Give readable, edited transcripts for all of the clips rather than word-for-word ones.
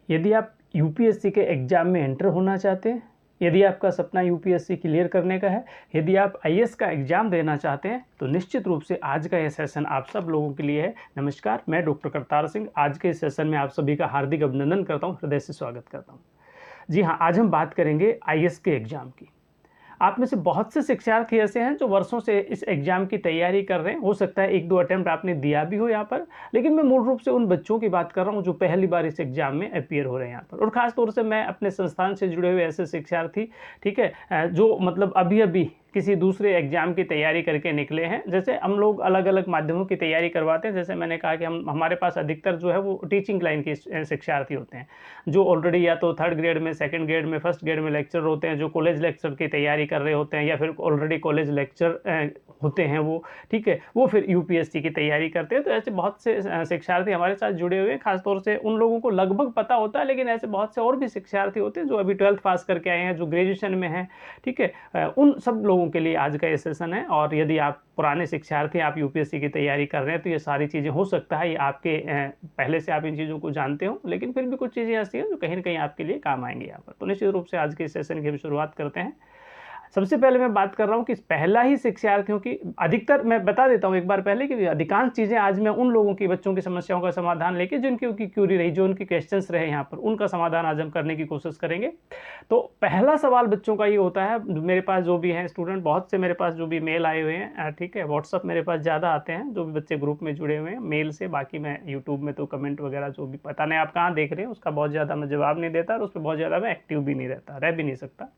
यदि आप यूपीएससी के एग्ज़ाम में एंटर होना चाहते हैं, यदि आपका सपना यूपीएससी क्लियर करने का है, यदि आप आईएएस का एग्ज़ाम देना चाहते हैं, तो निश्चित रूप से आज का ये सेशन आप सब लोगों के लिए है। नमस्कार, मैं डॉक्टर करतार सिंह आज के इस सेशन में आप सभी का हार्दिक अभिनंदन करता हूँ, हृदय से स्वागत करता हूँ। जी हाँ, आज हम बात करेंगे आईएएस के एग्ज़ाम की। आप में से बहुत से शिक्षार्थी ऐसे हैं जो वर्षों से इस एग्ज़ाम की तैयारी कर रहे हैं। हो सकता है 1-2 अटेम्प्ट आपने दिया भी हो यहाँ पर, लेकिन मैं मूल रूप से उन बच्चों की बात कर रहा हूँ जो पहली बार इस एग्ज़ाम में अपीयर हो रहे हैं यहाँ पर। और ख़ास तौर से मैं अपने संस्थान से जुड़े हुए ऐसे शिक्षार्थी, ठीक है, जो मतलब अभी-अभी किसी दूसरे एग्ज़ाम की तैयारी करके निकले हैं। जैसे हम लोग अलग-अलग माध्यमों की तैयारी करवाते हैं, जैसे मैंने कहा कि हमारे पास अधिकतर जो है वो टीचिंग लाइन के शिक्षार्थी होते हैं, जो ऑलरेडी या तो 3rd ग्रेड में, 2nd ग्रेड में, 1st ग्रेड में लेक्चरर होते हैं, जो कॉलेज लेक्चर की तैयारी कर रहे होते हैं या फिर ऑलरेडी कॉलेज लेक्चर होते हैं वो, ठीक है, वो फिर यूपीएससी की तैयारी करते हैं। तो ऐसे बहुत से शिक्षार्थी हमारे साथ जुड़े हुए हैं। खास तौर से उन लोगों को लगभग पता होता है, लेकिन ऐसे बहुत से और भी शिक्षार्थी होते हैं जो अभी 12th पास करके आए हैं, जो ग्रेजुएशन में हैं, ठीक है। उन सब लोगों के लिए आज का ये सेशन है। और यदि आप पुराने शिक्षार्थी, आप यूपीएससी की तैयारी कर रहे हैं, तो ये सारी चीज़ें हो सकता है ये आपके पहले से आप इन चीज़ों को जानते हो, लेकिन फिर भी कुछ चीज़ें ऐसी हैं जो कहीं न कहीं आपके लिए काम आएँगी यहाँ पर। तो निश्चित रूप से आज के इस सेशन की हम शुरुआत करते हैं। सबसे पहले मैं बात कर रहा हूँ कि पहला ही शिक्षार्थियों की अधिकतर, मैं बता देता हूँ एक बार पहले कि अधिकांश चीज़ें आज मैं उन लोगों की, बच्चों की समस्याओं का समाधान लेके, जिनकी उनकी क्यूरी रही, जो उनके क्वेश्चंस रहे यहाँ पर, उनका समाधान आज हम करने की कोशिश करेंगे। तो पहला सवाल बच्चों का ये होता है, मेरे पास जो भी हैं स्टूडेंट, बहुत से मेरे पास जो भी मेल आए हुए हैं, ठीक है, व्हाट्सअप मेरे पास ज़्यादा आते हैं, जो भी बच्चे ग्रुप में जुड़े हुए हैं मेल से। बाकी मैं यूट्यूब में तो कमेंट वगैरह जो भी, पता नहीं आप कहाँ देख रहे हैं, उसका बहुत ज़्यादा मैं जवाब नहीं देता और उस पर बहुत ज़्यादा मैं एक्टिव भी नहीं रहता, रह भी नहीं सकता।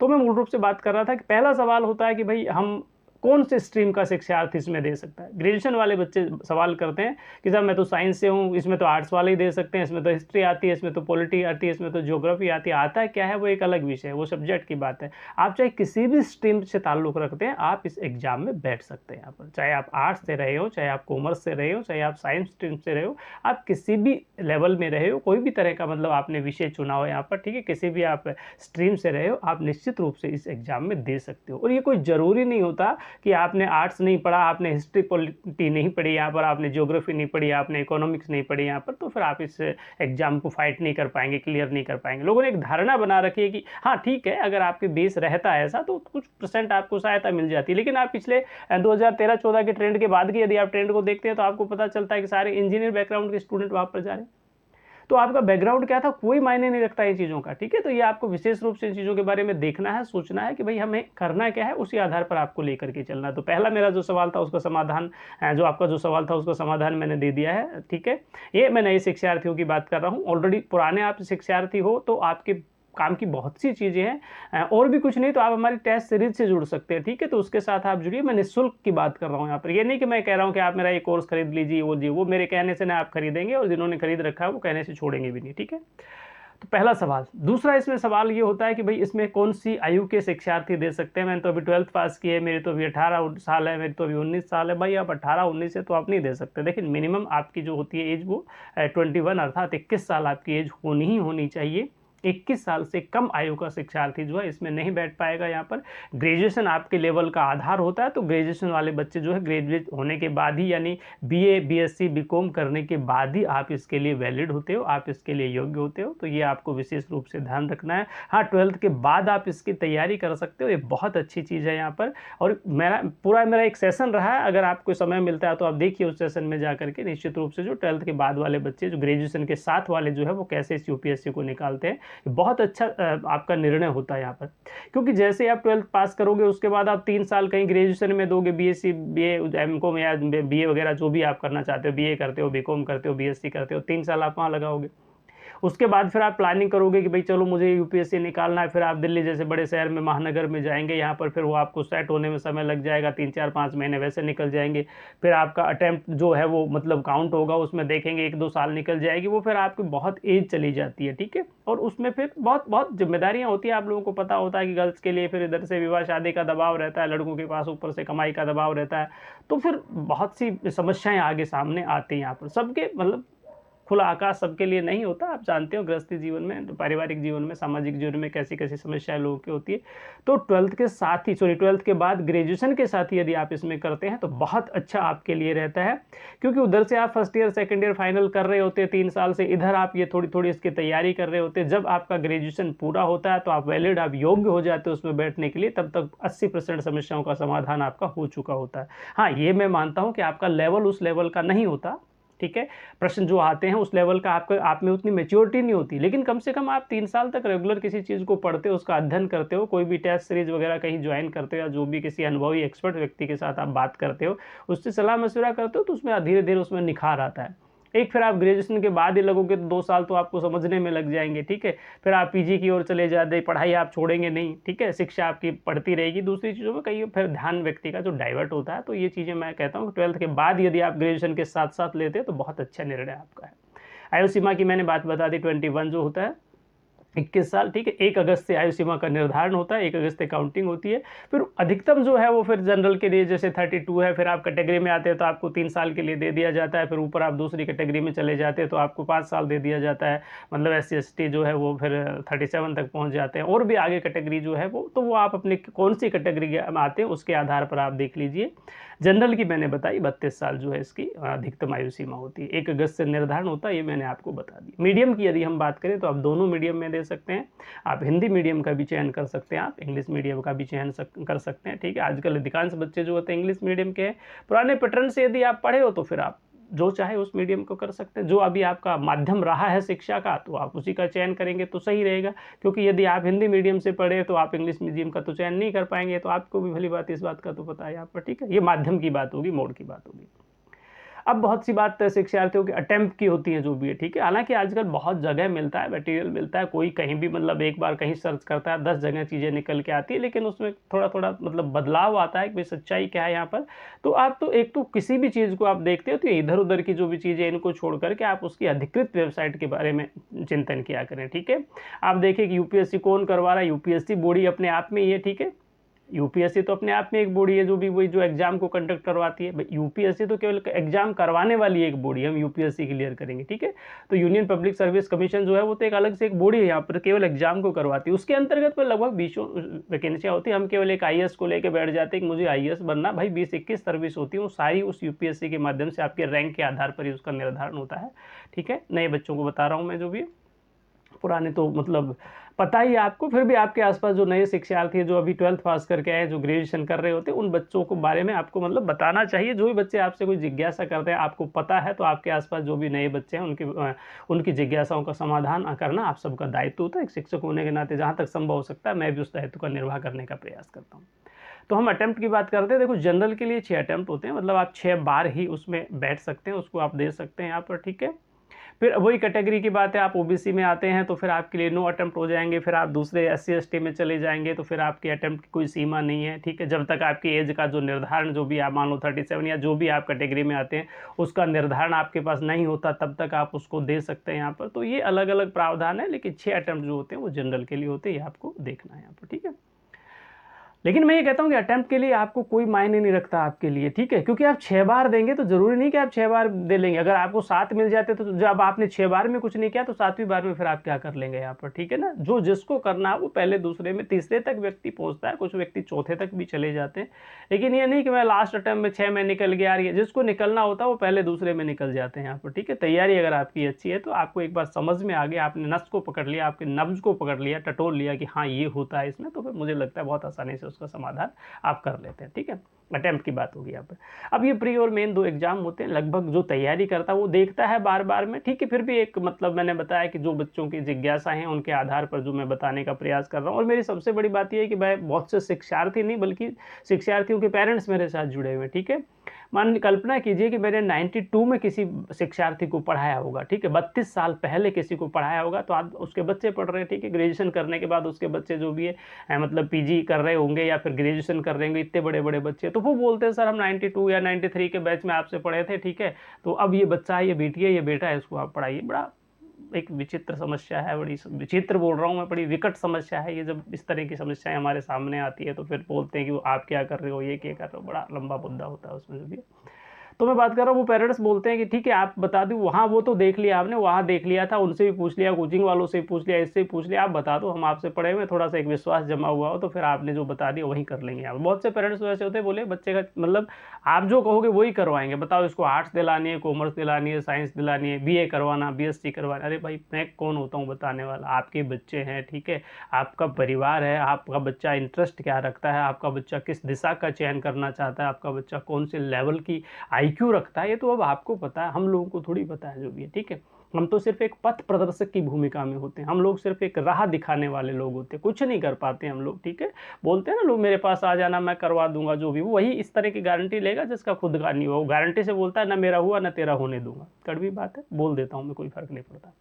तो मैं मूल रूप से बात कर रहा था कि पहला सवाल होता है कि भाई हम कौन से स्ट्रीम का शिक्षार्थी इसमें दे सकता है। ग्रेजुएशन वाले बच्चे सवाल करते हैं कि सर मैं तो साइंस से हूँ, इसमें तो आर्ट्स वाले ही दे सकते हैं, इसमें तो हिस्ट्री आती है, इसमें तो पॉलिटी आती है, इसमें तो ज्योग्राफी आती है। आता है क्या है वो एक अलग विषय है, वो सब्जेक्ट की बात है। आप चाहे किसी भी स्ट्रीम से ताल्लुक़ रखते हैं, आप इस एग्ज़ाम में बैठ सकते हैं यहाँ पर। चाहे आप आर्ट्स से रहे हो, चाहे आप कॉमर्स से रहे हो, चाहे आप साइंस स्ट्रीम से रहे हो, आप किसी भी लेवल में रहे हो, कोई भी तरह का मतलब आपने विषय चुना हो यहाँ पर, ठीक है, किसी भी आप स्ट्रीम से रहे हो, आप निश्चित रूप से इस एग्ज़ाम में दे सकते हो। और ये कोई ज़रूरी नहीं होता कि आपने आर्ट्स नहीं पढ़ा, आपने हिस्ट्री पॉलिटी नहीं पढ़ी यहाँ पर, आपने ज्योग्राफी नहीं पढ़ी, आपने इकोनॉमिक्स नहीं पढ़ी यहाँ पर, तो फिर आप इस एग्जाम को फाइट नहीं कर पाएंगे, क्लियर नहीं कर पाएंगे। लोगों ने एक धारणा बना रखी है कि हाँ ठीक है, अगर आपके बेस रहता है ऐसा तो कुछ % आपको सहायता मिल जाती है। लेकिन आप पिछले 2013-14 के ट्रेंड के बाद की यदि आप ट्रेंड को देखते हैं तो आपको पता चलता है कि सारे इंजीनियर बैकग्राउंड के स्टूडेंट वहाँ पर जा रहे हैं। तो आपका बैकग्राउंड क्या था कोई मायने नहीं रखता इन चीज़ों का, ठीक है। तो ये आपको विशेष रूप से इन चीज़ों के बारे में देखना है, सोचना है कि भाई हमें करना क्या है, उसी आधार पर आपको लेकर के चलना है। तो पहला मेरा जो सवाल था उसका समाधान, जो आपका जो सवाल था उसका समाधान मैंने दे दिया है, ठीक है। ये मैं नए शिक्षार्थियों की बात कर रहा हूँ। ऑलरेडी पुराने आप शिक्षार्थी हो तो आपके काम की बहुत सी चीज़ें हैं, और भी कुछ नहीं तो आप हमारी टेस्ट सीरीज से जुड़ सकते हैं, ठीक है। तो उसके साथ आप जुड़िए। मैं निःशुल्क की बात कर रहा हूँ यहाँ पर, ये नहीं कि मैं कह रहा हूँ कि आप मेरा ये कोर्स खरीद लीजिए, वो मेरे कहने से ना आप खरीदेंगे, और जिन्होंने खरीद रखा है वो कहने से छोड़ेंगे भी नहीं, ठीक है। तो पहला सवाल। दूसरा इसमें सवाल ये होता है कि भाई इसमें कौन सी आयु के शिक्षार्थी दे सकते हैं। मैंने तो अभी 12th पास की है, मेरी तो अभी 18 साल है, मेरी तो अभी 19 साल है। भाई आप 18-19 है तो आप नहीं दे सकते। देखिए मिनिमम आपकी जो होती है एज वो 21 अर्थात 21 साल आपकी एज होनी ही होनी चाहिए। 21 साल से कम आयु का शिक्षार्थी जो है इसमें नहीं बैठ पाएगा। यहाँ पर ग्रेजुएशन आपके लेवल का आधार होता है, तो ग्रेजुएशन वाले बच्चे जो है ग्रेजुएट होने के बाद ही, यानी बीए, बीएससी, बीकॉम करने के बाद ही आप इसके लिए वैलिड होते हो, आप इसके लिए योग्य होते हो। तो ये आपको विशेष रूप से ध्यान रखना है। हाँ, 12th के बाद आप इसकी तैयारी कर सकते हो, ये बहुत अच्छी चीज़ है यहाँ पर। और मेरा एक सेशन रहा है, अगर आपको समय मिलता है तो आप देखिए उस सेशन में जा करके निश्चित रूप से जो 12th के बाद वाले बच्चे, जो ग्रेजुएशन के साथ वाले जो है वो कैसे इस यूपीएससी को निकालते हैं। बहुत अच्छा आपका निर्णय होता है यहाँ पर, क्योंकि जैसे आप 12th पास करोगे उसके बाद आप 3 साल कहीं ग्रेजुएशन में दोगे, बीएससी, बीए, एमकॉम या बीए वगैरह जो भी आप करना चाहते हो, बीए करते हो, बीकॉम करते हो, बीएससी करते हो, 3 साल आप वहाँ लगाओगे। उसके बाद फिर आप प्लानिंग करोगे कि भाई चलो मुझे यूपीएससी निकालना है। फिर आप दिल्ली जैसे बड़े शहर में, महानगर में जाएंगे, यहाँ पर फिर वो आपको सेट होने में समय लग जाएगा, 3-4-5 महीने वैसे निकल जाएंगे। फिर आपका अटैम्प्ट जो है वो मतलब काउंट होगा, उसमें देखेंगे 1-2 साल निकल जाएगी, वो फिर आपकी बहुत एज चली जाती है, ठीक है। और उसमें फिर बहुत बहुत जिम्मेदारियाँ होती हैं। आप लोगों को पता होता है कि गर्ल्स के लिए फिर इधर से विवाह शादी का दबाव रहता है, लड़कों के पास ऊपर से कमाई का दबाव रहता है, तो फिर बहुत सी समस्याएं आगे सामने आती हैं यहाँ पर। सबके मतलब खुला आकाश सबके लिए नहीं होता, आप जानते हो गृहस्थी जीवन में, पारिवारिक जीवन में, सामाजिक जीवन में कैसी-कैसी समस्याएँ लोगों की होती है। तो 12th के साथ ही 12th के बाद ग्रेजुएशन के साथ ही यदि आप इसमें करते हैं तो बहुत अच्छा आपके लिए रहता है, क्योंकि उधर से आप first year, second year final कर रहे होते हैं 3 साल से, इधर आप ये थोड़ी-थोड़ी इसकी तैयारी कर रहे होते हैं। जब आपका ग्रेजुएशन पूरा होता है तो आप वैलिड, आप योग्य हो जाते हो उसमें बैठने के लिए, तब तक 80% समस्याओं का समाधान आपका हो चुका होता है। हाँ, ये मैं मानता हूँ कि आपका लेवल उस लेवल का नहीं होता, ठीक है? प्रश्न जो आते हैं उस लेवल का आपका, आप में उतनी मैच्योरिटी नहीं होती, लेकिन कम से कम आप 3 साल तक रेगुलर किसी चीज़ को पढ़ते हो, उसका अध्ययन करते हो, कोई भी टेस्ट सीरीज़ वगैरह कहीं जॉइन करते हो या जो भी किसी अनुभवी एक्सपर्ट व्यक्ति के साथ आप बात करते हो, उससे सलाह-मशविरा करते हो, तो उसमें धीरे-धीरे उसमें निखार आता है। एक फिर आप ग्रेजुएशन के बाद ही लगोगे तो 2 साल तो आपको समझने में लग जाएँगे, ठीक है? फिर आप पीजी की ओर चले जाते, पढ़ाई आप छोड़ेंगे नहीं, ठीक है? शिक्षा आपकी बढ़ती रहेगी, दूसरी चीज़ों में कहीं फिर ध्यान व्यक्ति का जो डाइवर्ट होता है, तो ये चीज़ें मैं कहता हूँ कि 12th के बाद यदि आप ग्रेजुएशन के साथ-साथ लेते हैं तो बहुत अच्छा निर्णय आपका है। आयु सीमा की मैंने बात बता दी, 21 जो होता है, 21 साल, ठीक है? 1 अगस्त से आयु सीमा का निर्धारण होता है, 1 अगस्त से काउंटिंग होती है। फिर अधिकतम जो है वो फिर जनरल के लिए जैसे 32 है, फिर आप कैटेगरी में आते हैं तो आपको 3 साल के लिए दे दिया जाता है, फिर ऊपर आप दूसरी कैटेगरी में चले जाते हैं तो आपको 5 साल दे दिया जाता है। मतलब SC/ST जो है वो फिर 37 तक पहुँच जाते हैं, और भी आगे कैटेगरी जो है वो, तो वो आप अपनी कौन-सी कैटेगरी में आते हैं उसके आधार पर आप देख लीजिए। जनरल की मैंने बताई 32 साल जो है इसकी अधिकतम आयु सीमा होती है, 1 अगस्त से निर्धारण होता है, ये मैंने आपको बता दी। मीडियम की यदि हम बात करें तो आप दोनों मीडियम में दे सकते हैं, आप हिंदी मीडियम का भी चयन कर सकते हैं, आप इंग्लिश मीडियम का भी चयन कर सकते हैं, ठीक है? आजकल अधिकांश बच्चे जो होते हैं इंग्लिश मीडियम के हैं, पुराने पैटर्न से यदि आप पढ़े हो तो फिर आप जो चाहे उस मीडियम को कर सकते हैं। जो अभी आपका माध्यम रहा है शिक्षा का, तो आप उसी का चयन करेंगे तो सही रहेगा, क्योंकि यदि आप हिंदी मीडियम से पढ़े तो आप इंग्लिश मीडियम का तो चयन नहीं कर पाएँगे, तो आपको भी भली बात इस बात का तो पता है यहाँ पर, ठीक है? ये माध्यम की बात होगी, मोड की बात होगी। अब बहुत सी बात शिक्षार्थियों के अटेम्प्ट की होती है जो भी है, ठीक है? हालाँकि आजकल बहुत जगह मिलता है, मटेरियल मिलता है, कोई कहीं भी मतलब एक बार कहीं सर्च करता है, 10 जगह चीज़ें निकल के आती है, लेकिन उसमें थोड़ा-थोड़ा मतलब बदलाव आता है कि भई सच्चाई क्या है यहाँ पर। तो आप तो एक तो किसी भी चीज़ को आप देखते हो तो इधर-उधर की जो भी चीज़ें हैं इनको छोड़ कर के आप उसकी अधिकृत वेबसाइट के बारे में चिंतन किया करें, ठीक है? आप देखिए कि यूपीएससी कौन करवा रहा है, यूपीएससी बॉडी अपने आप में ही है, ठीक है? यूपीएससी तो अपने आप में एक बॉडी है जो भी वही जो एग्जाम को कंडक्ट करवाती है। यूपीएससी तो केवल एग्जाम करवाने वाली एक बॉडी है, हम यूपीएससी क्लियर करेंगे, ठीक है? तो यूनियन पब्लिक सर्विस कमीशन जो है वो तो एक अलग से एक बॉडी है, यहाँ पर केवल एग्जाम को करवाती है। उसके अंतर्गत में लगभग 20 वैकेंसियाँ होती हैं। हम केवल एक आईएएस को लेके बैठ जाते हैं कि मुझे आईएएस बनना, भाई 20-21 सर्विस होती है, वो सारी उस यूपीएससी के माध्यम से आपके रैंक के आधार पर ही उसका निर्धारण होता है, ठीक है? नए बच्चों को बता रहा हूँ मैं जो भी, पुराने तो मतलब पता ही है आपको, फिर भी आपके आसपास जो नए शिक्षार्थी हैं, जो अभी 12th पास करके आए हैं, जो ग्रेजुएशन कर रहे होते हैं, उन बच्चों को बारे में आपको मतलब बताना चाहिए। जो भी बच्चे आपसे कोई जिज्ञासा करते हैं, आपको पता है, तो आपके आसपास जो भी नए बच्चे हैं, उनकी जिज्ञासाओं का समाधान करना आप सबका दायित्व होता है। एक शिक्षक होने के नाते जहाँ तक संभव हो सकता है, मैं भी उस दायित्व का निर्वाह करने का प्रयास करता हूँ। तो हम अटेम्प्ट की बात करते हैं, देखो जनरल के लिए 6 अटेम्प्ट होते हैं, मतलब आप 6 बार ही उसमें बैठ सकते हैं, उसको आप दे सकते हैं यहाँ पर, ठीक है? फिर वही कैटेगरी की बात है, आप ओबीसी में आते हैं तो फिर आपके लिए नो अटेम्प्ट हो जाएँगे, फिर आप दूसरे SC/ST में चले जाएँगे तो फिर आपके अटेम्प्ट की कोई सीमा नहीं है, ठीक है? जब तक आपकी एज का जो निर्धारण जो भी आप मान लो 37 या जो भी आप कैटेगरी में आते हैं, उसका निर्धारण आपके पास नहीं होता, तब तक आप उसको दे सकते हैं यहाँ पर। तो ये अलग-अलग प्रावधान है, लेकिन 6 अटेम्प्ट जो होते हैं वो जनरल के लिए होते हैं, ये आपको देखना है यहाँ पर, ठीक है? लेकिन मैं ये कहता हूँ कि अटेम्प्ट के लिए आपको कोई मायने नहीं रखता आपके लिए, ठीक है? क्योंकि आप 6 बार देंगे तो ज़रूरी नहीं कि आप 6 बार दे लेंगे। अगर आपको 7 मिल जाते तो जब आपने 6 बार में कुछ नहीं किया तो 7वीं बार में फिर आप क्या कर लेंगे यहाँ पर, ठीक है ना? जो जिसको करना है वो पहले, दूसरे में, तीसरे तक व्यक्ति पहुँचता है, कुछ व्यक्ति चौथे तक भी चले जाते हैं। लेकिन ये नहीं कि मैं लास्ट अटेम्प्ट में 6 में निकल गया यार, ये जिसको निकलना होता है वो पहले, दूसरे में निकल जाते हैं यहाँ पर, ठीक है? तैयारी अगर आपकी अच्छी है तो आपको एक बार समझ में आ गया, आपने नस को पकड़ लिया, आपके नब्ज़ को पकड़ लिया, टटोल लिया कि हाँ, ये होता है इसमें, तो फिर मुझे लगता है बहुत आसानी से उसका समाधान आप कर लेते हैं, ठीक है? अटेम्प्ट की बात होगी यहाँ पर। अब ये प्री और मेन 2 एग्जाम होते हैं, लगभग जो तैयारी करता है वो देखता है बार-बार में, ठीक है? फिर भी एक मतलब मैंने बताया कि जो बच्चों की जिज्ञासा है उनके आधार पर जो मैं बताने का प्रयास कर रहा हूँ, और मेरी सबसे बड़ी बात ये है कि मैं बहुत से शिक्षार्थी नहीं बल्कि शिक्षार्थियों के पेरेंट्स मेरे साथ जुड़े हुए हैं, ठीक है? कल्पना कीजिए कि मैंने 92 में किसी शिक्षार्थी को पढ़ाया होगा, ठीक है? 32 साल पहले किसी को पढ़ाया होगा, तो आज उसके बच्चे पढ़ रहे हैं, ठीक है? ग्रेजुएशन करने के बाद उसके बच्चे जो भी है मतलब पीजी कर रहे होंगे या फिर ग्रेजुएशन कर रहे होंगे, इतने बड़े-बड़े बच्चे, तो वो बोलते हैं सर हम 92 या 93 के बैच में आपसे पढ़े थे, ठीक है? तो अब ये बच्चा है, ये बेटी है, ये बेटा है, इसको आप पढ़ाइए। बड़ा एक विचित्र समस्या है, बड़ी विचित्र बोल रहा हूँ मैं, बड़ी विकट समस्या है ये। जब इस तरह की समस्याएँ हमारे सामने आती है तो फिर बोलते हैं कि वो आप क्या कर रहे हो, ये क्या कर रहे हो, बड़ा लंबा मुद्दा होता है उसमें जो भी है। तो मैं बात कर रहा हूँ, वो पेरेंट्स बोलते हैं कि ठीक है आप बता दो, वहाँ वो तो देख लिया आपने, वहाँ देख लिया था, उनसे भी पूछ लिया, कोचिंग वालों से भी पूछ लिया, इससे भी पूछ लिया, आप बता दो, हम आपसे पढ़े हुए, थोड़ा सा एक विश्वास जमा हुआ हो तो फिर आपने जो बता दिया वही कर लेंगे आप। बहुत से पेरेंट्स तो ऐसे होते हैं, बोले बच्चे का मतलब आप जो कहोगे वही करवाएंगे, बताओ इसको आर्ट्स दिलानी है, कॉमर्स दिलानी है, साइंस दिलानी है, बीए करवाना, बीएससी करवाना। अरे भाई मैं कौन होता हूँ बताने वाला, आपके बच्चे हैं, ठीक है, आपका परिवार है, आपका बच्चा इंटरेस्ट क्या रखता है, आपका बच्चा किस दिशा का चयन करना चाहता है, आपका बच्चा कौन से लेवल की आईक्यू रखता है, ये तो अब आपको पता है, हम लोगों को थोड़ी पता है जो भी है, ठीक है। हम तो सिर्फ एक पथ प्रदर्शक की भूमिका में होते हैं, हम लोग सिर्फ एक राह दिखाने वाले लोग होते हैं, कुछ नहीं कर पाते हम लोग, ठीक है। बोलते हैं ना लोग मेरे पास आ जाना मैं करवा दूंगा जो भी, वही इस तरह की गारंटी लेगा जिसका खुद का नहीं हुआ, वो गारंटी से बोलता है ना मेरा हुआ ना तेरा होने दूंगा, कड़वी बात है, बोल देता हूँ मैं, कोई फर्क नहीं पड़ता।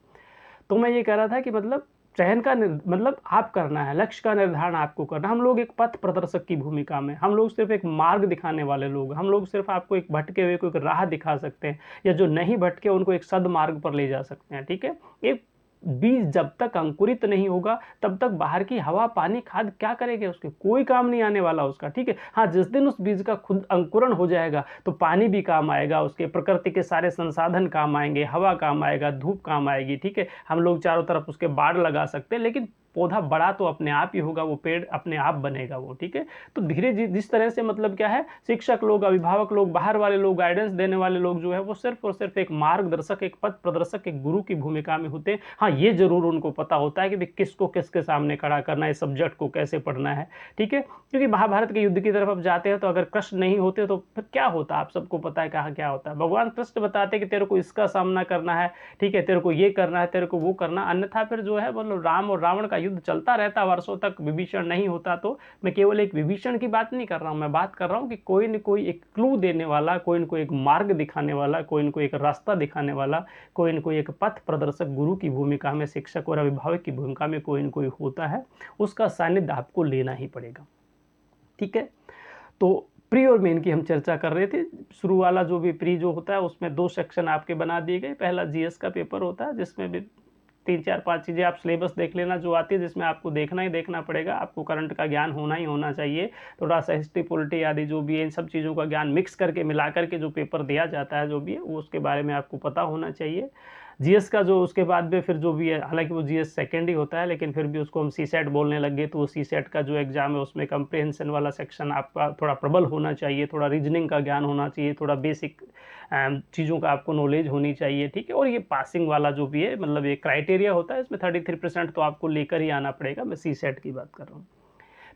तो मैं ये कह रहा था कि मतलब चयन का मतलब आप करना है, लक्ष्य का निर्धारण आपको करना। हम लोग एक पथ प्रदर्शक की भूमिका में, हम लोग सिर्फ एक मार्ग दिखाने वाले लोग, हम लोग सिर्फ आपको एक भटके हुए को एक राह दिखा सकते हैं, या जो नहीं भटके उनको एक सदमार्ग पर ले जा सकते हैं, ठीक है। एक बीज जब तक अंकुरित नहीं होगा तब तक बाहर की हवा पानी खाद क्या करेंगे, उसके कोई काम नहीं आने वाला उसका, ठीक है। हाँ, जिस दिन उस बीज का खुद अंकुरण हो जाएगा तो पानी भी काम आएगा उसके, प्रकृति के सारे संसाधन काम आएंगे, हवा काम आएगा, धूप काम आएगी, ठीक है। हम लोग चारों तरफ उसके बाड़ लगा सकते हैं, लेकिन पौधा बड़ा तो अपने आप ही होगा, वो पेड़ अपने आप बनेगा वो, ठीक है। तो धीरे जिस तरह से मतलब क्या है, शिक्षक लोग, अभिभावक लोग, बाहर वाले लोग, गाइडेंस देने वाले लोग जो है वो सिर्फ और सिर्फ एक मार्गदर्शक, एक पथ प्रदर्शक, एक गुरु की भूमिका में होते हैं। हाँ, ये जरूर उनको पता होता है कि किसको किसके सामने खड़ा करना है, सब्जेक्ट को कैसे पढ़ना है, ठीक है। क्योंकि महाभारत के युद्ध की तरफ आप जाते हैं तो अगर कृष्ण नहीं होते तो फिर क्या होता, आप सबको पता है कहाँ क्या होता है। भगवान कृष्ण बताते हैं कि तेरे को इसका सामना करना है, ठीक है, तेरे को ये करना है, तेरे को वो करना, अन्यथा फिर जो है मतलब राम और रावण का युद्ध चलता रहता वर्षों तक, विभीषण नहीं होता। तो मैं केवल एक विभीषण की बात नहीं कर रहा हूँ, मैं बात कर रहा हूँ कि कोई न कोई एक क्लू देने वाला, कोई न कोई एक मार्ग दिखाने वाला, कोई न कोई एक रास्ता दिखाने वाला, कोई न कोई एक पथ प्रदर्शक गुरु की भूमिका में, शिक्षक और अभिभावक की भूमिका में कोई न कोई होता है, उसका सानिध्य आपको लेना ही पड़ेगा, ठीक है। तो प्री और मेन की हम चर्चा कर रहे थे। शुरू वाला जो भी प्री जो होता है उसमें 2 सेक्शन आपके बना दिए गए। पहला जीएस का पेपर होता है जिसमें भी 3-4-5 चीज़ें आप सिलेबस देख लेना जो आती है, जिसमें आपको देखना ही देखना पड़ेगा, आपको करंट का ज्ञान होना ही होना चाहिए, थोड़ा सा हिस्ट्री पॉलिटी आदि जो भी है, इन सब चीज़ों का ज्ञान मिक्स करके मिला करके जो पेपर दिया जाता है जो भी है वो उसके बारे में आपको पता होना चाहिए। जीएस का जो उसके बाद में फिर जो भी है, हालांकि वो जीएस सेकेंड ही होता है लेकिन फिर भी उसको हम सीसेट बोलने लग गए, तो वो सीसेट का जो एग्जाम है उसमें कंप्रिहेंशन वाला सेक्शन आपका थोड़ा प्रबल होना चाहिए, थोड़ा रीजनिंग का ज्ञान होना चाहिए, थोड़ा बेसिक चीज़ों का आपको नॉलेज होनी चाहिए, ठीक है। और ये पासिंग वाला जो भी है मतलब ये क्राइटेरिया होता है, इसमें 33% तो आपको लेकर ही आना पड़ेगा। मैं सीसेट की बात कर रहा हूँ।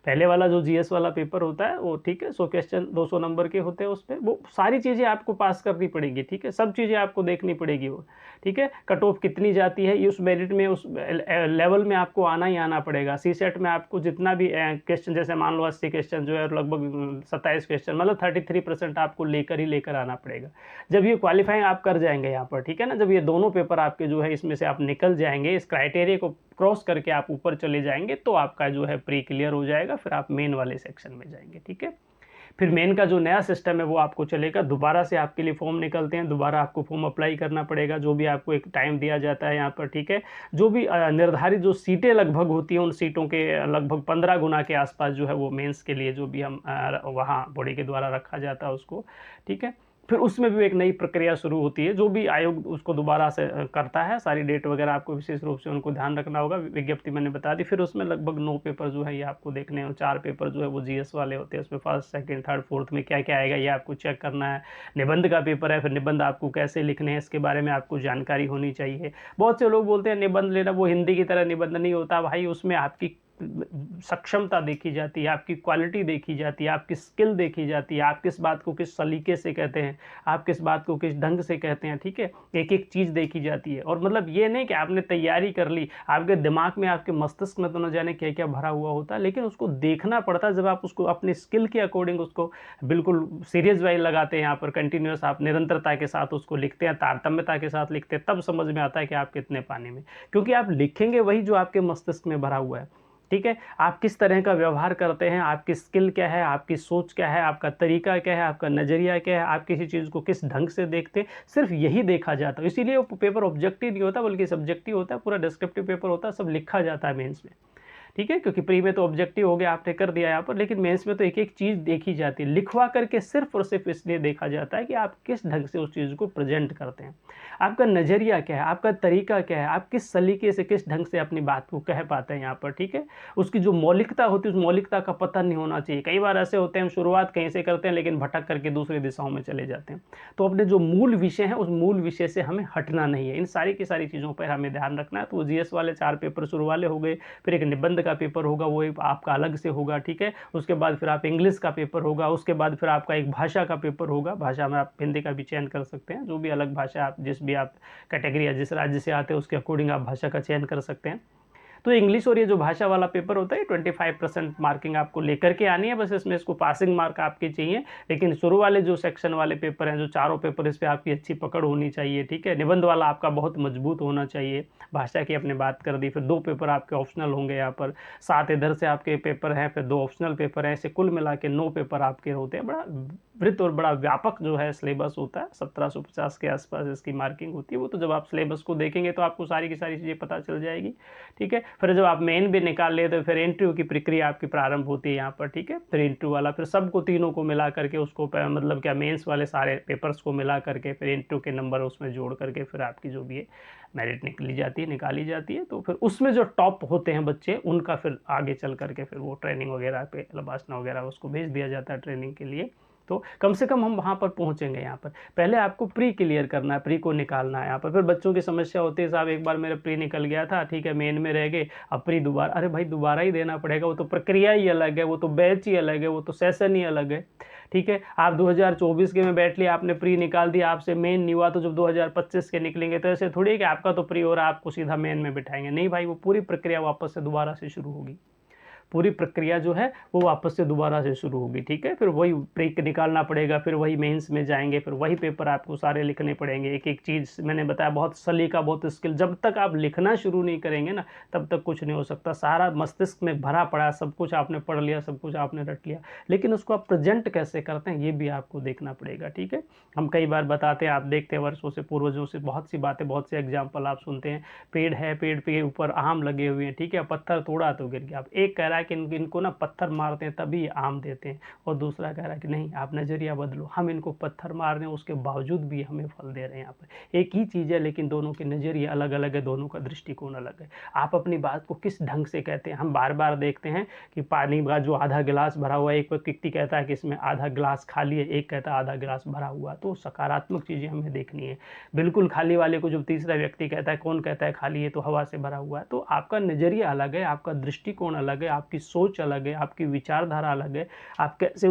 पहले वाला जो जीएस वाला पेपर होता है वो ठीक है 100 क्वेश्चन 200 नंबर के होते हैं, उसमें वो सारी चीज़ें आपको पास करनी पड़ेगी, ठीक है, सब चीज़ें आपको देखनी पड़ेगी वो, ठीक है। कट ऑफ कितनी जाती है ये उस मेरिट में, उस लेवल में आपको आना ही आना पड़ेगा। सी सेट में आपको जितना भी क्वेश्चन, जैसे मान लो 80 क्वेश्चन जो है लगभग 27 क्वेश्चन, मतलब 33% आपको लेकर आना पड़ेगा। जब ये क्वालिफाइंग आप कर जाएंगे यहाँ पर, ठीक है ना, जब ये दोनों पेपर आपके जो है इसमें से आप निकल जाएंगे, इस क्राइटेरिया को क्रॉस करके आप ऊपर चले जाएंगे तो आपका जो है प्री क्लियर हो जाएगा, फिर आप मेन वाले सेक्शन में जाएंगे, ठीक है। फिर मेन का जो नया सिस्टम है वो आपको चलेगा, दोबारा से आपके लिए फॉर्म निकलते हैं, दोबारा आपको फॉर्म अप्लाई करना पड़ेगा, जो भी आपको एक टाइम दिया जाता है यहाँ पर, ठीक है। जो भी निर्धारित जो सीटें लगभग होती हैं उन सीटों के लगभग 15 गुना के आसपास जो है वो मेंस के लिए जो भी हम वहाँ बॉडी के द्वारा रखा जाता है उसको, ठीक है। फिर उसमें भी एक नई प्रक्रिया शुरू होती है, जो भी आयोग उसको दोबारा से करता है, सारी डेट वगैरह आपको विशेष रूप से उनको ध्यान रखना होगा, विज्ञप्ति मैंने बता दी। फिर उसमें लगभग 9 पेपर जो है ये आपको देखने हैं, 4 पेपर जो है वो जीएस वाले होते हैं, उसमें फर्स्ट सेकंड थर्ड फोर्थ में क्या क्या आएगा ये आपको चेक करना है। निबंध का पेपर है, फिर निबंध आपको कैसे लिखने हैं इसके बारे में आपको जानकारी होनी चाहिए। बहुत से लोग बोलते हैं निबंध लेना वो हिंदी की तरह निबंध नहीं होता भाई, उसमें आपकी सक्षमता देखी जाती है, आपकी क्वालिटी देखी जाती है, आपकी स्किल देखी जाती है, आप किस बात को किस सलीके से कहते हैं, आप किस बात को किस ढंग से कहते हैं, ठीक है। एक एक चीज़ देखी जाती है। और मतलब ये नहीं कि आपने तैयारी कर ली, आपके दिमाग में आपके मस्तिष्क में तो न जाने क्या क्या भरा हुआ होता है, लेकिन उसको देखना पड़ता है। जब आप उसको अपनी स्किल के अकॉर्डिंग उसको बिल्कुल सीरियस वाइज लगाते हैं, यहाँ पर कंटिन्यूस आप निरंतरता के साथ उसको लिखते हैं, तारतम्यता के साथ लिखते हैं, तब समझ में आता है कि आप कितने पानी में, क्योंकि आप लिखेंगे वही जो आपके मस्तिष्क में भरा हुआ है, ठीक है। आप किस तरह का व्यवहार करते हैं, आपकी स्किल क्या है, आपकी सोच क्या है, आपका तरीका क्या है, आपका नज़रिया क्या है, आप किसी चीज़ को किस ढंग से देखते हैं, सिर्फ यही देखा जाता है। इसीलिए वो पेपर ऑब्जेक्टिव नहीं होता बल्कि सब्जेक्टिव होता है, पूरा डिस्क्रिप्टिव पेपर होता है, सब लिखा जाता है मेंस में, ठीक है, क्योंकि प्री में तो ऑब्जेक्टिव हो गया, आपने कर दिया यहाँ पर, लेकिन मेंस में तो एक एक चीज़ देखी जाती है, लिखवा करके सिर्फ और सिर्फ इसलिए देखा जाता है कि आप किस ढंग से उस चीज़ को प्रेजेंट करते हैं, आपका नज़रिया क्या है, आपका तरीका क्या है, आप किस सलीके से किस ढंग से अपनी बात को कह पाते हैं यहाँ पर, ठीक है। उसकी जो मौलिकता होती है उस मौलिकता का पता नहीं होना चाहिए। कई बार ऐसे होते हैं हम शुरुआत कहीं से करते हैं लेकिन भटक करके दूसरी दिशाओं में चले जाते हैं। तो अपने जो मूल विषय है उस मूल विषय से हमें हटना नहीं है, इन सारी की सारी चीज़ों पर हमें ध्यान रखना है। तो वो जीएस वाले 4 पेपर शुरू वाले हो गए, फिर एक निबंध का पेपर होगा, वो आपका अलग से होगा, ठीक है। उसके बाद फिर आप इंग्लिश का पेपर होगा, उसके बाद फिर आपका एक भाषा का पेपर होगा, भाषा में आप हिंदी का भी चयन कर सकते हैं, जो भी अलग भाषा आप जिस भी आप कैटेगरी या जिस राज्य से आते हैं उसके अकॉर्डिंग आप भाषा का चयन कर सकते हैं। तो इंग्लिश और ये जो भाषा वाला पेपर होता है 25% मार्किंग आपको लेकर के आनी है, बस इसमें इसको पासिंग मार्क आपके चाहिए। लेकिन शुरू वाले जो सेक्शन वाले पेपर हैं, जो चारों पेपर, इस पर आपकी अच्छी पकड़ होनी चाहिए, ठीक है। निबंध वाला आपका बहुत मजबूत होना चाहिए, भाषा की अपने बात कर दी, फिर 2 पेपर आपके ऑप्शनल होंगे यहाँ पर, 7 इधर से आपके पेपर हैं, फिर 2 ऑप्शनल पेपर हैं, ऐसे कुल मिला के 9 पेपर आपके होते हैं। बड़ा वृत्त और बड़ा व्यापक जो है सिलेबस होता है, 1750 के आसपास इसकी मार्किंग होती है। वो तो जब आप सिलेबस को देखेंगे तो आपको सारी की सारी चीज़ें पता चल जाएगी, ठीक है। फिर जब आप मेन भी निकाल ले तो फिर इंटरव्यू की प्रक्रिया आपकी प्रारंभ होती है यहाँ पर, ठीक है। फिर इंटरव्यू वाला, फिर सबको तीनों को मिला करके उसको मतलब क्या मेंस वाले सारे पेपर्स को मिला करके फिर इंटरव्यू के नंबर उसमें जोड़ करके फिर आपकी जो भी है मेरिट निकाली जाती है। तो फिर उसमें जो टॉप होते हैं बच्चे, उनका फिर आगे चल करके फिर वो ट्रेनिंग वगैरह पे लबासना वगैरह उसको भेज दिया जाता है ट्रेनिंग के लिए। तो कम से कम हम वहाँ पर पहुँचेंगे। यहाँ पर पहले आपको प्री क्लियर करना है, प्री को निकालना है यहाँ पर। फिर बच्चों की समस्या होती है, साहब एक बार मेरा प्री निकल गया था, ठीक है, मेन में रह गए, अब प्री दोबारा, अरे भाई दोबारा ही देना पड़ेगा, वो तो प्रक्रिया ही अलग है, वो तो बैच ही अलग है, वो तो सेशन ही अलग है, ठीक है। आप 2024 के में बैठ लिया, आपने प्री निकाल दिया, आपसे मेन नहीं हुआ, तो जब 2025 के निकलेंगे तो ऐसे थोड़ी है कि आपका तो प्री हो रहा है आपको सीधा मेन में बिठाएंगे, नहीं भाई, वो पूरी प्रक्रिया वापस से दोबारा से शुरू होगी, पूरी प्रक्रिया जो है वो वापस से दोबारा से शुरू होगी, ठीक है। फिर वही प्री निकालना पड़ेगा, फिर वही मेंस में जाएंगे, फिर वही पेपर आपको सारे लिखने पड़ेंगे, एक एक चीज़ मैंने बताया, बहुत सलीका, बहुत स्किल। जब तक आप लिखना शुरू नहीं करेंगे ना तब तक कुछ नहीं हो सकता। सारा मस्तिष्क में भरा पड़ा, सब कुछ आपने पढ़ लिया, सब कुछ आपने रट लिया, लेकिन उसको आप प्रेजेंट कैसे करते हैं ये भी आपको देखना पड़ेगा, ठीक है। हम कई बार बताते हैं, आप देखते हैं वर्षों से, पूर्वजों से बहुत सी बातें, बहुत से एग्जाम्पल आप सुनते हैं। पेड़ है, पेड़ के ऊपर आम लगे हुए हैं, ठीक है, पत्थर तोड़ा तो गिर गया। अब एक कह रहा है कि इनको ना पत्थर मारते हैं तभी आम देते हैं, और दूसरा कह रहा है कि नहीं, आप नज़रिया बदलो, हम इनको पत्थर मार रहे हैं उसके बावजूद भी हमें फल दे रहे हैं। यहाँ पर एक ही चीज़ है लेकिन दोनों के नज़रिए अलग अलग है, दोनों का दृष्टिकोण अलग है। आप अपनी बात को किस ढंग से कहते हैं। हम बार बार देखते हैं कि पानी का जो आधा गिलास भरा हुआ है, एक व्यक्ति कहता है कि इसमें आधा गिलास खाली है, एक कहता है आधा गिलास भरा हुआ। तो सकारात्मक चीज़ें हमें देखनी है। बिल्कुल खाली वाले को जब तीसरा व्यक्ति कहता है, कौन कहता है खाली है, तो हवा से भरा हुआ है। तो आपका नज़रिया अलग है, आपका दृष्टिकोण अलग है, आपकी सोच अलग है, आपकी विचारधारा अलग है। आप कैसे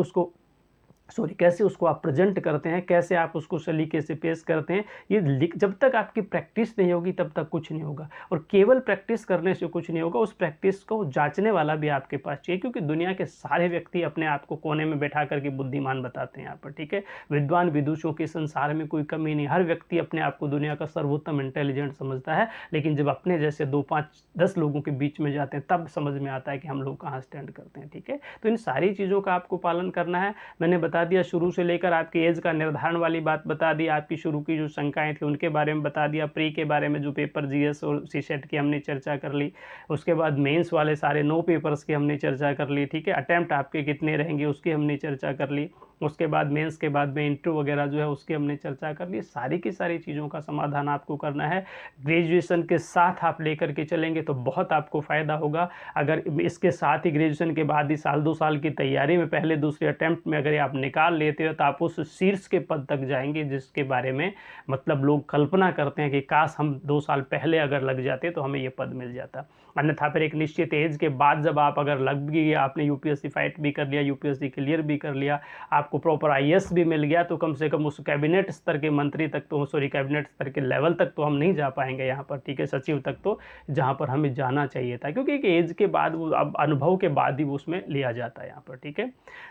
उसको आप प्रेजेंट करते हैं, कैसे आप उसको सलीके से पेश करते हैं, ये जब तक आपकी प्रैक्टिस नहीं होगी तब तक कुछ नहीं होगा। और केवल प्रैक्टिस करने से कुछ नहीं होगा, उस प्रैक्टिस को जांचने वाला भी आपके पास चाहिए, क्योंकि दुनिया के सारे व्यक्ति अपने आप को कोने में बैठा करके बुद्धिमान बताते हैं यहाँ पर, ठीक है। विद्वान विदुषों के संसार में कोई कमी नहीं, हर व्यक्ति अपने आप को दुनिया का सर्वोत्तम इंटेलिजेंट समझता है, लेकिन जब अपने जैसे 2, 5, 10 लोगों के बीच में जाते हैं तब समझ में आता है कि हम लोग कहाँ स्टैंड करते हैं, ठीक है। तो इन सारी चीज़ों का आपको पालन करना है। मैंने बता दिया शुरू से लेकर आपकी एज का निर्धारण वाली बात बता दी, आपकी शुरू की जो शंकाएं थी उनके बारे में बता दिया, प्री के बारे में जो पेपर जीएस और सीसेट की हमने चर्चा कर ली, उसके बाद मेंस वाले सारे 9 पेपर्स की हमने चर्चा कर ली, ठीक है। अटेम्प्ट आपके कितने रहेंगे उसकी हमने चर्चा कर ली, उसके बाद मेंस के बाद में इंटरव्यू वगैरह जो है उसकी हमने चर्चा कर ली। सारी की सारी चीज़ों का समाधान आपको करना है। ग्रेजुएशन के साथ आप लेकर के चलेंगे तो बहुत आपको फ़ायदा होगा। अगर इसके साथ ही ग्रेजुएशन के बाद ही 1-2 साल की तैयारी में पहले दूसरे अटैम्प्ट में अगर आप निकाल लेते हो तो आप उस शीर्ष के पद तक जाएंगे जिसके बारे में मतलब लोग कल्पना करते हैं कि काश हम 2 साल पहले अगर लग जाते तो हमें ये पद मिल जाता। अन्यथा फिर एक निश्चित एज के बाद जब आप अगर लग गई, आपने यूपीएससी फाइट भी कर लिया, यूपीएससी क्लियर भी कर लिया, आपको प्रॉपर आईएएस भी मिल गया, तो कम से कम उस कैबिनेट स्तर के मंत्री तक तो कैबिनेट स्तर के लेवल तक तो हम नहीं जा पाएंगे यहाँ पर, ठीक है, सचिव तक तो, जहाँ पर हमें जाना चाहिए था, क्योंकि एक एज के बाद वो अब अनुभव के बाद ही वो उसमें लिया जाता है यहाँ पर, ठीक है।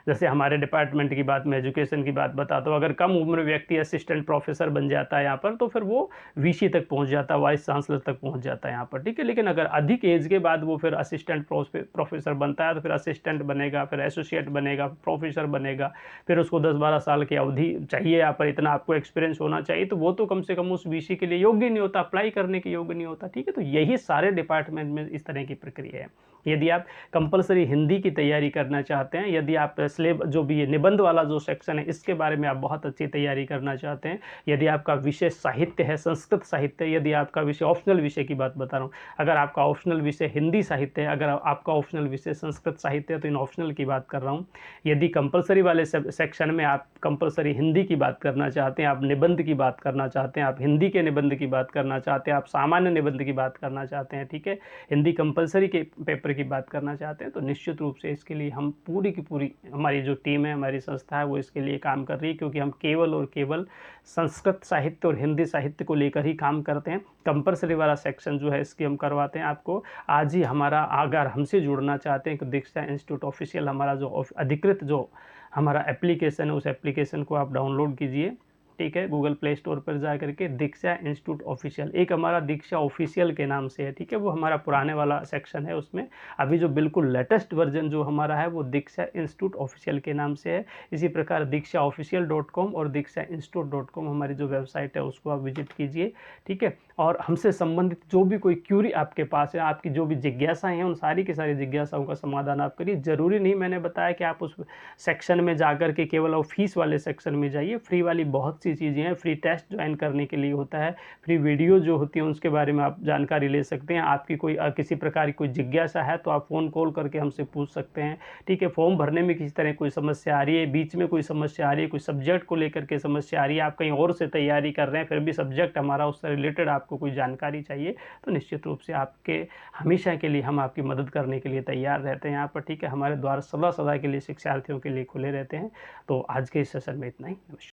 जैसे हमारे डिपार्टमेंट की बात, मैं एजुकेशन की बात बताता हूँ, अगर कम उम्र व्यक्ति असिस्टेंट प्रोफेसर बन जाता है यहाँ पर तो फिर वो वीसी तक पहुँच जाता है, वाइस चांसलर तक पहुँच जाता है यहाँ पर, ठीक है। लेकिन अगर अधिक एज के बाद वो फिर असिस्टेंट प्रोफेसर बनता है तो फिर असिस्टेंट बनेगा, फिर एसोसिएट बनेगा, प्रोफेसर बनेगा, फिर उसको 10-12 साल की अवधि चाहिए, यहाँ पर इतना आपको एक्सपीरियंस होना चाहिए, तो वो तो कम से कम उस विषय के लिए योग्य नहीं होता, अप्लाई करने के योग्य नहीं होता, ठीक है। तो यही सारे डिपार्टमेंट में इस तरह की प्रक्रिया है। यदि आप कंपलसरी हिंदी की तैयारी करना चाहते हैं, यदि आप स्लेब जो भी ये निबंध वाला जो सेक्शन है इसके बारे में आप बहुत अच्छी तैयारी करना चाहते हैं, यदि आपका विषय साहित्य है, संस्कृत साहित्य, यदि आपका विषय ऑप्शनल विषय की बात बता रहा हूँ, अगर आपका ऑप्शनल विषय हिंदी साहित्य है, अगर आपका ऑप्शनल विषय संस्कृत साहित्य है, तो इन ऑप्शनल की बात कर रहा हूँ। यदि कंपलसरी वाले सेक्शन में आप कंपलसरी हिंदी की बात करना चाहते हैं, आप निबंध की बात करना चाहते हैं, आप हिंदी के निबंध की बात करना चाहते हैं, आप सामान्य निबंध की बात करना चाहते हैं, ठीक है, हिंदी कंपलसरी के पेपर की बात करना चाहते हैं, तो निश्चित रूप से इसके लिए हम पूरी की पूरी हमारी जो टीम है, हमारी संस्था है, वो इसके लिए काम कर रही है, क्योंकि हम केवल और केवल संस्कृत साहित्य और हिंदी साहित्य को लेकर ही काम करते हैं। कंपलसरी वाला सेक्शन जो है इसकी हम करवाते हैं आपको। आज ही हमारा, अगर हमसे जुड़ना चाहते हैं, तो दीक्षा इंस्टीट्यूट ऑफिशियल हमारा जो अधिकृत जो हमारा एप्लीकेशन है, उस एप्लीकेशन को आप डाउनलोड कीजिए, ठीक है, गूगल प्ले स्टोर पर जा करके दीक्षा इंस्टीट्यूट ऑफिशियल, एक हमारा दीक्षा ऑफिशियल के नाम से है, ठीक है, वो हमारा पुराने वाला सेक्शन है। उसमें अभी जो बिल्कुल लेटेस्ट वर्जन जो हमारा है वो दीक्षा इंस्टीट्यूट ऑफिशियल के नाम से है। इसी प्रकार दीक्षाofficial.com और दीक्षाinstitute.com हमारी जो वेबसाइट है उसको आप विजिट कीजिए, ठीक है। और हमसे संबंधित जो भी कोई क्यूरी आपके पास है, आपकी जो भी जिज्ञासाएं हैं, उन सारी की सारी जिज्ञासाओं का समाधान आप करिए। ज़रूरी नहीं, मैंने बताया कि आप उस सेक्शन में जाकर के केवल और फीस वाले सेक्शन में जाइए, फ्री वाली बहुत सी चीज़ें हैं, फ्री टेस्ट ज्वाइन करने के लिए होता है, फ्री वीडियो जो होती है उसके बारे में आप जानकारी ले सकते हैं। आपकी कोई किसी प्रकार की कोई जिज्ञासा है तो आप फ़ोन कॉल करके हमसे पूछ सकते हैं, ठीक है। फॉर्म भरने में किसी तरह कोई समस्या आ रही है, बीच में कोई समस्या आ रही है, कोई सब्जेक्ट को लेकर के समस्या आ रही है, आप कहीं और से तैयारी कर रहे हैं, फिर भी सब्जेक्ट हमारा उससे रिलेटेड आपको कोई जानकारी चाहिए, तो निश्चित रूप से आपके हमेशा के लिए हम आपकी मदद करने के लिए तैयार रहते हैं यहाँ पर, ठीक है। हमारे द्वार सदा सदा के लिए शिक्षार्थियों के लिए खुले रहते हैं। तो आज के इस सेशन में इतना ही। नमस्कार।